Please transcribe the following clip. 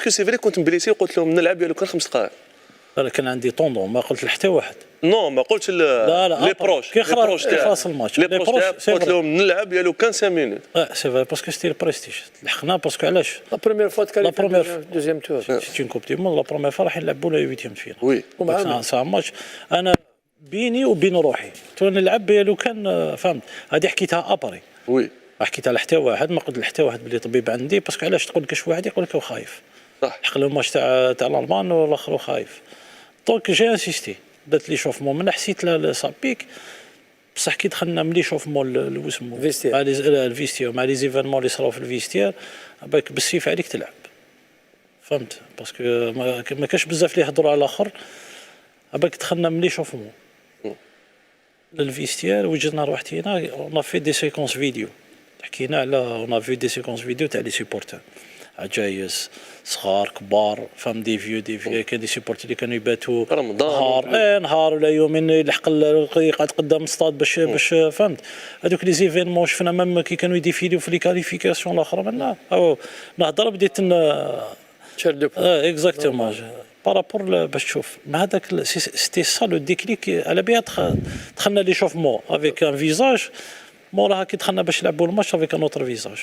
باسكو سي فري كنت مبليسي وقلت لهم نلعب لو كان 5 دقائق. لا كان عندي طوندون ما قلت لحتى واحد. نو ما قلتش لي بروش كي خلاص الماتش لي بروش قلت لهم نلعب لو كان 5 مينوت. سي فري باسكو ستي البريستيج لحقنا باسكو علاش لا بروميير فوا تكاليفي دوزيام تور سي اون كوب دي موند لا بروميير فوا راح نلعبوا لا 8 فينال وي سا ماتش انا بيني وبين روحي تو نلعب لو كان فهمت هذه حكيتها ابري وي حكيتها لحتى واحد ما قلت لحتى واحد بلي طبيب عندي باسكو علاش تقول كاش واحد يقول لك هو خايف صح حق له الماتش تاع الالمان والاخر خايف دونك جي انسيستي درت لي شوفمون من حسيت لا صابيك بصح كي دخلنا ملي شوفمون واسمو مع الفيستير مع لي زيفينمون اللي صراو في الفيستير باك بالسيف عليك تلعب فهمت باسكو ما كاش بزاف اللي يهضروا على الاخر باك دخلنا ملي شوفمون للفيستير وجدنا روحتينا اون في دي سيكونس فيديو حكينا على اون في دي سيكونس فيديو تاع لي سيبورتر عجايز صغار كبار فهم دي فيو كان دي سيبورتر اللي كانوا يباتوا نهار ولا يومين يلحق يقعد قدام الصاد باش فهمت هذوك لي زيفينمون شفنا ميم كي كانوا يديفيليو في لي كاليفيكاسيون الاخرى منا نهضر بديت تشردو اكزاكتومون بارابور باش تشوف مع هذاك سيتي سا لو ديكليك على بها دخلنا لي شوفمون افيك ان فيزاج موراها كي دخلنا باش نلعبوا الماتش افيك ان اوتر فيزاج